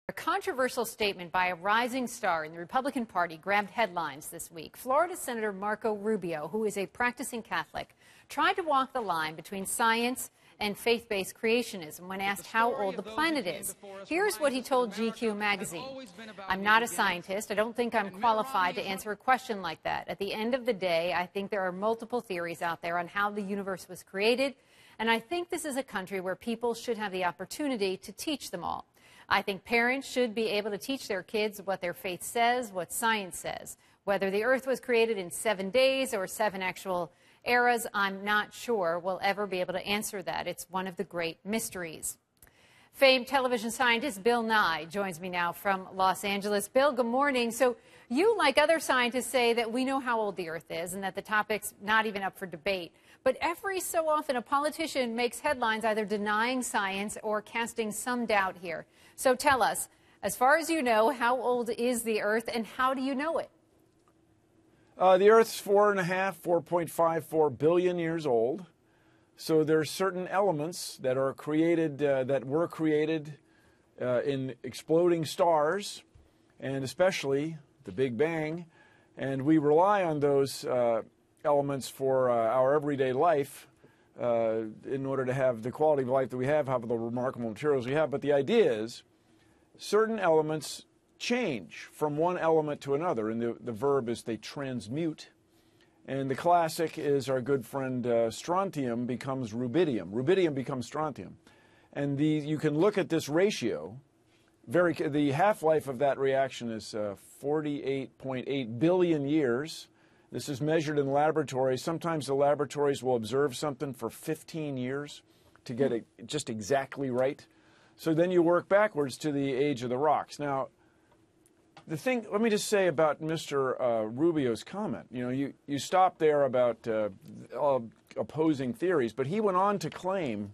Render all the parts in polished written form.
A controversial statement by a rising star in the Republican Party grabbed headlines this week. Florida Senator Marco Rubio, who is a practicing Catholic, tried to walk the line between science and faith-based creationism when asked how old the planet is. Here's what he told GQ magazine. "I'm not a scientist. I don't think I'm qualified to answer a question like that. At the end of the day, I think there are multiple theories out there on how the universe was created, and I think this is a country where people should have the opportunity to teach them all. I think parents should be able to teach their kids what their faith says, what science says. Whether the earth was created in 7 days or 7 actual eras, I'm not sure we'll ever be able to answer that. It's one of the great mysteries." Famed television scientist Bill Nye joins me now from Los Angeles. Bill, good morning. So you, like other scientists, say that we know how old the earth is and that the topic's not even up for debate. But every so often, a politician makes headlines either denying science or casting some doubt here. So tell us, as far as you know, how old is the Earth and how do you know it? The Earth's 4.54 billion years old. So there are certain elements that are created, that were created in exploding stars, and especially the Big Bang. And we rely on those elements for our everyday life in order to have the quality of life that we have the remarkable materials we have. But the idea is certain elements change from one element to another, and the verb is they transmute. And the classic is our good friend strontium becomes rubidium. Rubidium becomes strontium. And you can look at this ratio. The half-life of that reaction is 48.8 billion years. This is measured in laboratories. Sometimes the laboratories will observe something for 15 years to get it just exactly right. So then you work backwards to the age of the rocks. Now, let me just say about Mr. Rubio's comment. You know, you stop there about opposing theories, but he went on to claim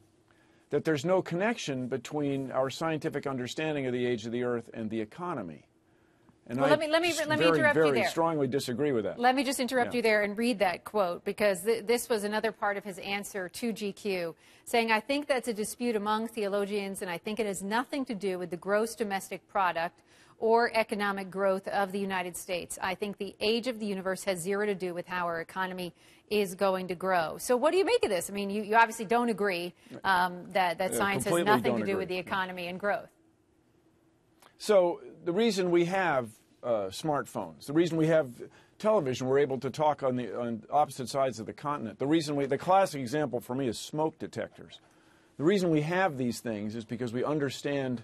that there's no connection between our scientific understanding of the age of the Earth and the economy. And well, let me interrupt you there. Very strongly disagree with that. Let me just interrupt you there and read that quote, because this was another part of his answer to GQ, saying, "I think that's a dispute among theologians, and I think it has nothing to do with the gross domestic product or economic growth of the United States. I think the age of the universe has zero to do with how our economy is going to grow." So what do you make of this? I mean, you obviously don't agree that science has nothing to do with the economy and growth. So the reason we have smartphones, the reason we have television, we're able to talk on opposite sides of the continent. The classic example for me is smoke detectors. The reason we have these things is because we understand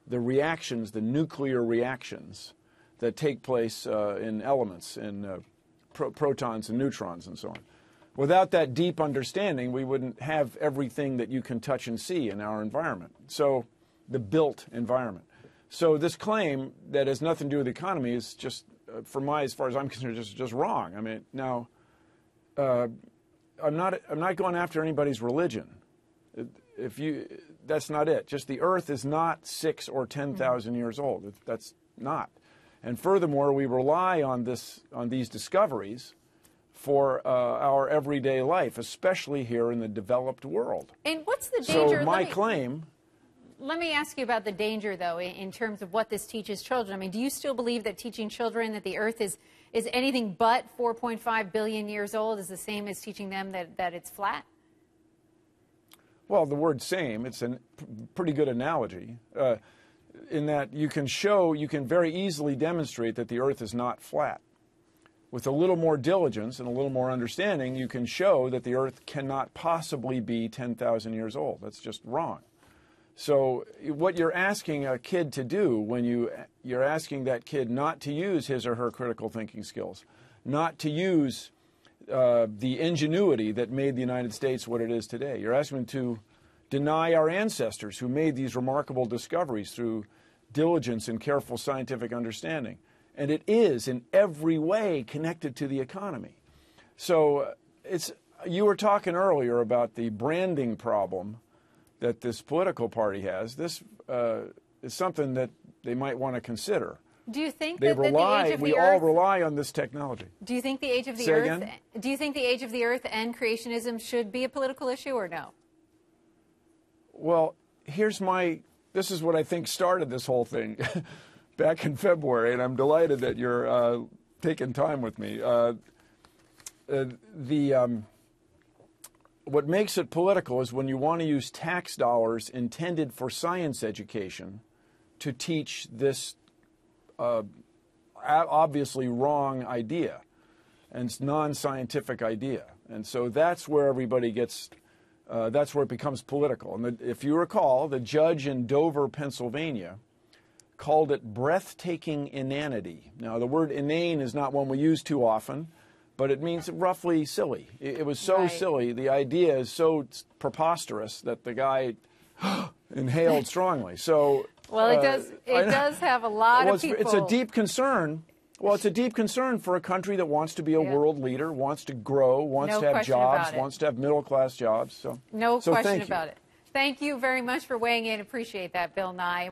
the reactions, the nuclear reactions that take place in elements, in protons and neutrons and so on. Without that deep understanding, we wouldn't have everything that you can touch and see in our environment. So the built environment. So this claim that has nothing to do with the economy is just, as far as I'm concerned, just wrong. I mean, now, I'm not going after anybody's religion. That's not it. Just the Earth is not 6,000 or 10,000 years old. That's not. And furthermore, we rely on these discoveries for our everyday life, especially here in the developed world. And what's the danger? So my claim. Let me ask you about the danger, though, in terms of what this teaches children. I mean, do you still believe that teaching children that the Earth is anything but 4.5 billion years old is the same as teaching them that it's flat? Well, the word same, it's a pretty good analogy in that you can very easily demonstrate that the Earth is not flat. With a little more diligence and a little more understanding, you can show that the Earth cannot possibly be 10,000 years old. That's just wrong. So what you're asking a kid to do when you're asking that kid not to use his or her critical thinking skills, not to use the ingenuity that made the United States what it is today. You're asking them to deny our ancestors who made these remarkable discoveries through diligence and careful scientific understanding. And it is in every way connected to the economy. So you were talking earlier about the branding problem that this political party has. This is something that they might want to consider. Do you think we all rely on this technology. Do you think the age of the Earth? Do you think the age of the Earth and creationism should be a political issue or no? Well, this this is what I think started this whole thing back in February, and I'm delighted that you're taking time with me. What makes it political is when you want to use tax dollars intended for science education to teach this obviously wrong idea and non-scientific idea. And so that's where everybody gets, that's where it becomes political. And if you recall, the judge in Dover, Pennsylvania, called it breathtaking inanity. Now, the word inane is not one we use too often, but it means roughly silly. It was so silly. The idea is so preposterous that the guy inhaled strongly. So, well, it does have a lot of people. It's a deep concern. Well, it's a deep concern for a country that wants to be a world leader, wants to grow, wants to have jobs, wants to have middle-class jobs. So, no question thank you. about it. Thank you very much for weighing in. Appreciate that, Bill Nye.